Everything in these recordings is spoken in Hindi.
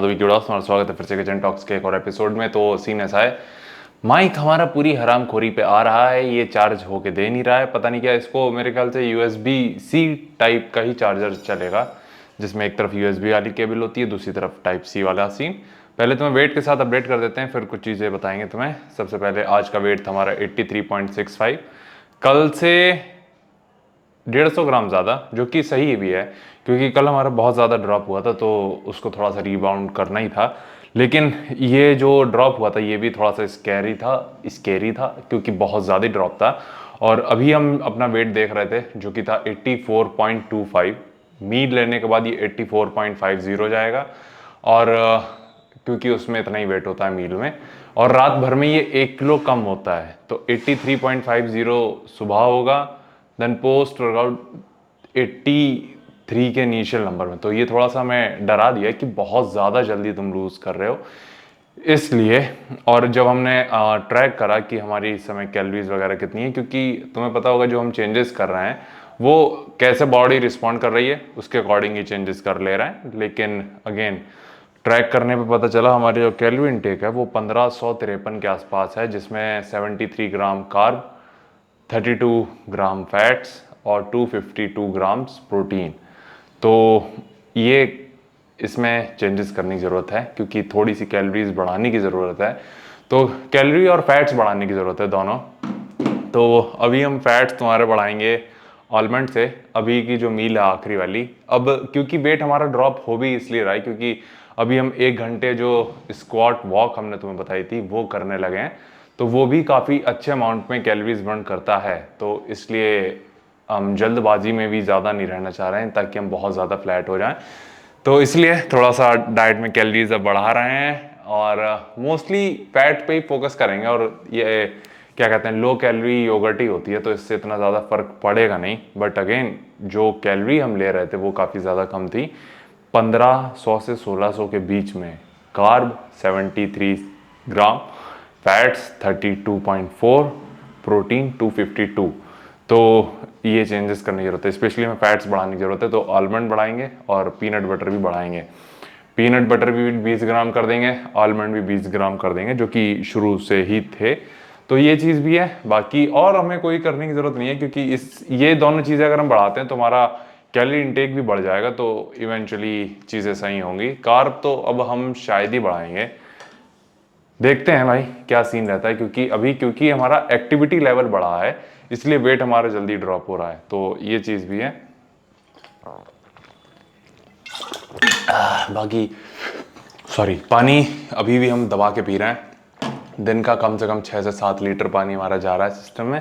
हमारा स्वागत है फिर से किचन टॉक्स के एक और एपिसोड में। तो सीन ऐसा है, माइक हमारा पूरी हरामखोरी पे आ रहा है, ये चार्ज होके दे नहीं रहा है। पता नहीं क्या, इसको मेरे ख्याल से USB-C टाइप का ही चार्जर चलेगा, जिसमें एक तरफ USB वाली केबल होती है, दूसरी तरफ टाइप C वाला सीन। पहले तुम्हें वेट के साथ अपडेट कर देते हैं, फिर कुछ चीज़ें बताएंगे तुम्हें। सबसे पहले आज का वेट था हमारा 83.65, कल से 150 ग्राम ज़्यादा, जो कि सही भी है क्योंकि कल हमारा बहुत ज़्यादा ड्रॉप हुआ था, तो उसको थोड़ा सा रीबाउंड करना ही था। लेकिन ये जो ड्रॉप हुआ था ये भी थोड़ा सा स्कैरी था क्योंकि बहुत ज़्यादा ड्रॉप था। और अभी हम अपना वेट देख रहे थे जो कि था 84.25। मील लेने के बाद ये 84.50 जाएगा, और क्योंकि उसमें इतना ही वेट होता है मील में, और रात भर में ये 1 किलो कम होता है, तो 83.50 सुबह होगा, देन पोस्ट वर्कआउट 83 के इनिशियल नंबर में। तो ये थोड़ा सा हमें डरा दिया कि बहुत ज़्यादा जल्दी तुम लूज़ कर रहे हो, इसलिए। और जब हमने ट्रैक करा कि हमारी इस समय कैलोरीज वगैरह कितनी है, क्योंकि तुम्हें पता होगा जो हम चेंजेस कर रहे हैं वो कैसे बॉडी रिस्पॉन्ड कर रही है उसके अकॉर्डिंग ही चेंजेस कर ले रहे हैं। लेकिन अगेन ट्रैक करने पे पता चला हमारी जो कैलोरी इनटेक है वो 1553 के आसपास है, जिसमें 73 ग्राम कार्ब, 32 ग्राम फैट्स और 252 ग्राम्स प्रोटीन। तो ये इसमें चेंजेस करने की ज़रूरत है क्योंकि थोड़ी सी कैलोरीज बढ़ाने की ज़रूरत है। तो कैलोरी और फैट्स बढ़ाने की ज़रूरत है दोनों। तो अभी हम फैट्स तुम्हारे बढ़ाएंगे आलमंड से, अभी की जो मील है आखिरी वाली। अब क्योंकि वेट हमारा ड्रॉप हो भी इसलिए रहा है क्योंकि अभी हम 1 घंटे जो स्क्वाट वॉक हमने तुम्हें बताई थी वो करने लगे हैं, तो वो भी काफ़ी अच्छे अमाउंट में कैलोरीज बर्न करता है। तो इसलिए हम जल्दबाजी में भी ज़्यादा नहीं रहना चाह रहे हैं ताकि हम बहुत ज़्यादा फ्लैट हो जाएं। तो इसलिए थोड़ा सा डाइट में कैलोरीज अब बढ़ा रहे हैं और मोस्टली फैट पे ही फोकस करेंगे। और ये क्या कहते हैं, लो कैलोरी योगर्ट ही होती है, तो इससे इतना ज़्यादा फर्क पड़ेगा नहीं। बट अगेन जो कैलोरी हम ले रहे थे वो काफ़ी ज़्यादा कम थी, 1500 से 1600 के बीच में। कार्ब 73 ग्राम, फैट्स 32.4, प्रोटीन 252। तो ये चेंजेस करने की जरूरत है, स्पेशली हमें फैट्स बढ़ाने की जरूरत है। तो आलमंड बढ़ाएंगे और पीनट बटर भी बढ़ाएंगे। पीनट बटर भी 20 ग्राम कर देंगे, आलमंड भी 20 ग्राम कर देंगे, जो कि शुरू से ही थे। तो ये चीज़ भी है। बाकी और हमें कोई करने की ज़रूरत नहीं है क्योंकि ये दोनों चीज़ें अगर हम बढ़ाते हैं तो हमारा कैलोरी इंटेक भी बढ़ जाएगा, तो इवेंचुअली चीज़ें सही होंगी। कार्ब तो अब हम शायद ही बढ़ाएंगे, देखते हैं भाई क्या सीन रहता है, क्योंकि हमारा एक्टिविटी लेवल बढ़ा है इसलिए वेट हमारा जल्दी ड्रॉप हो रहा है। तो ये चीज़ भी है। बाकी पानी अभी भी हम दबा के पी रहे हैं, दिन का कम से कम 6 से 7 लीटर पानी हमारा जा रहा है सिस्टम में,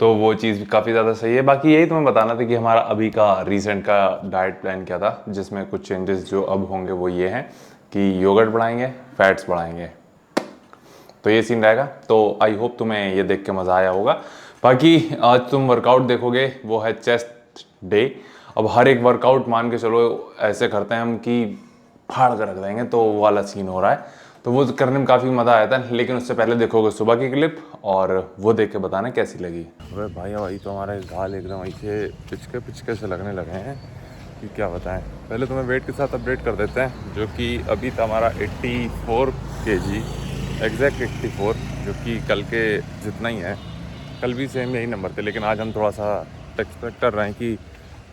तो वो चीज़ भी काफ़ी ज़्यादा सही है। बाकी यही तुम्हें बताना था कि हमारा अभी का रिसेंट का डाइट प्लान क्या था, जिसमें कुछ चेंजेस जो अब होंगे वो ये हैं कि योगर्ट बढ़ाएंगे, फैट्स बढ़ाएंगे, तो ये सीन रहेगा। तो आई होप तुम्हें ये देख के मज़ा आया होगा। बाकी आज तुम वर्कआउट देखोगे वो है चेस्ट डे। अब हर एक वर्कआउट मान के चलो ऐसे करते हैं हम कि फाड़ कर रख देंगे, तो वो वाला सीन हो रहा है। तो वो करने में काफ़ी मज़ा आया था, लेकिन उससे पहले देखोगे सुबह की क्लिप और वो देख के बताना कैसी लगी। अरे भाई तो हमारे गाल एकदम ऐसे पिचके पिचके से लगने लगे हैं कि क्या बताएं। पहले तुम्हें वेट के साथ अपडेट कर देते हैं, जो कि अभी था हमारा 84 kg, एग्जैक्ट 84, जो कि कल के जितना ही है। कल भी सेम यही नंबर थे, लेकिन आज हम थोड़ा सा एक्सपेक्ट कर रहे हैं कि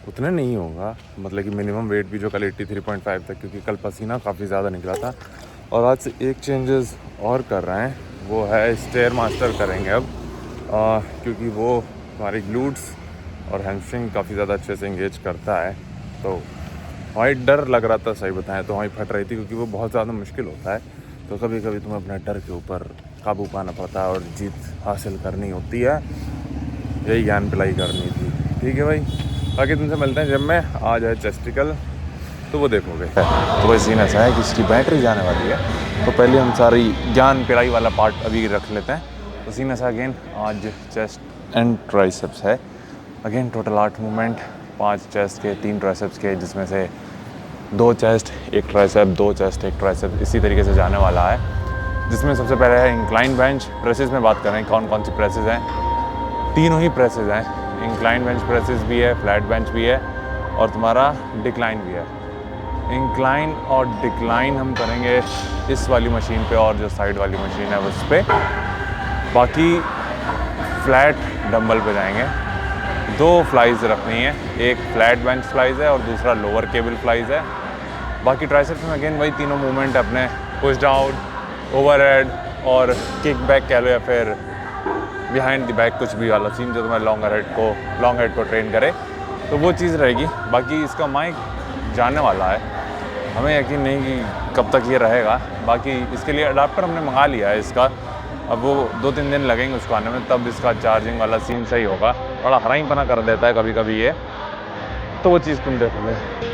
उतने नहीं होगा, मतलब कि मिनिमम वेट भी जो कल 83.5 था, क्योंकि कल पसीना काफ़ी ज़्यादा निकला था। और आज से एक चेंजेस और कर रहे हैं, वो है स्टेयर मास्टर करेंगे अब, क्योंकि वो हमारी ग्लूट्स और हैमस्ट्रिंग काफ़ी ज़्यादा अच्छे से इंगेज करता है। तो हमारी डर लग रहा था, सही बताएं तो हमारी फट रही थी, क्योंकि वो बहुत ज़्यादा मुश्किल होता है। तो कभी कभी तुम्हें अपने डर के ऊपर काबू पाना पड़ता है और जीत हासिल करनी होती है। यही ज्ञान पिलाई करनी थी, ठीक है भाई। बाकी तुमसे मिलते हैं जब मैं आ जाए चेस्टिकल, तो वो देखोगे। तो वही सीन ऐसा है कि इसकी बैटरी जाने वाली है, तो पहले हम सारी ज्ञान पिलाई वाला पार्ट अभी रख लेते हैं। तो सीन ऐसा अगेन आज चेस्ट एंड ट्राइसेप्स है। अगेन टोटल 8 मूवमेंट, 5 चेस्ट के, 3 ट्राइसेप्स के, जिसमें से 2 चेस्ट 1 ट्राइसेप, 2 चेस्ट 1 ट्राइसेप, इसी तरीके से जाने वाला है। जिसमें सबसे पहले है इंक्लाइन बेंच प्रेसेस में बात करें कौन कौन सी प्रेसेस हैं। तीनों ही प्रेसेस हैं, इंक्लाइन बेंच प्रेसेस भी है, फ्लैट बेंच भी है और तुम्हारा डिक्लाइन भी है। इंक्लाइन और डिक्लाइन हम करेंगे इस वाली मशीन पे और जो साइड वाली मशीन है उस पे। बाकी फ्लैट डंबल पे जाएंगे। 2 फ्लाइज रखनी है, एक फ्लैट बेंच फ्लाइज है और दूसरा लोअर केबल फ्लाइज है। बाकी ट्राइसेप्स में अगेन वही तीनों मूवमेंट अपने पुश डाउन, ओवरहेड और किक बैक कह लो या फिर बिहाइंड द बैक, कुछ भी वाला सीन जो तुम्हें लॉन्ग हेड को ट्रेन करे, तो वो चीज़ रहेगी। बाकी इसका माइक जाने वाला है, हमें यकीन नहीं कि कब तक ये रहेगा। बाकी इसके लिए अडाप्टर हमने मंगा लिया है इसका, अब वो 2-3 दिन लगेंगे उसको आने में, तब इसका चार्जिंग वाला सीन सही होगा। बड़ा हराई पना कर देता है कभी कभी ये, तो वो चीज़ तुम देखोगे।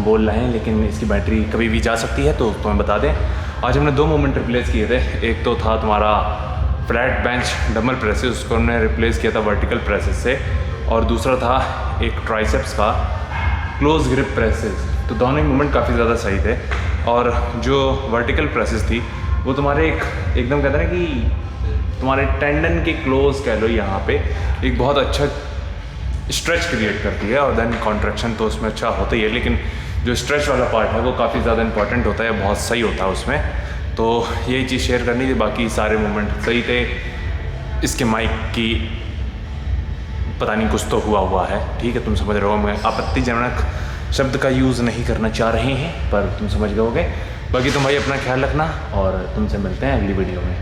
बोल रहे हैं, लेकिन इसकी बैटरी कभी भी जा सकती है, तो तुम्हें बता दें। आज हमने 2 मूवमेंट रिप्लेस किए थे। एक तो था तुम्हारा फ्लैट बेंच डम्बल प्रेसेस, उसको हमने रिप्लेस किया था वर्टिकल प्रेसेस से, और दूसरा था एक ट्राइसेप्स का क्लोज ग्रिप प्रेसेस। तो दोनों ही मूवमेंट काफ़ी ज़्यादा सही थे। और जो वर्टिकल प्रेसेस थी वो तुम्हारे एकदम कहते हैं ना कि तुम्हारे टेंडन के क्लोज कह लो, यहाँ पे एक बहुत अच्छा स्ट्रेच क्रिएट करती है, और देन कॉन्ट्रैक्शन तो उसमें अच्छा होता ही है, लेकिन जो स्ट्रेच वाला पार्ट है वो काफ़ी ज़्यादा इंपॉर्टेंट होता है, बहुत सही होता है उसमें। तो यही चीज़ शेयर करनी थी, बाकी सारे मूवमेंट सही थे। इसके माइक की पता नहीं कुछ तो हुआ है, ठीक है, तुम समझ रहे हो। मैं आपत्तिजनक शब्द का यूज़ नहीं करना चाह रहे हैं, पर तुम समझ गए होगे। बाकी तुम भाई अपना ख्याल रखना, और तुमसे मिलते हैं अगली वीडियो में।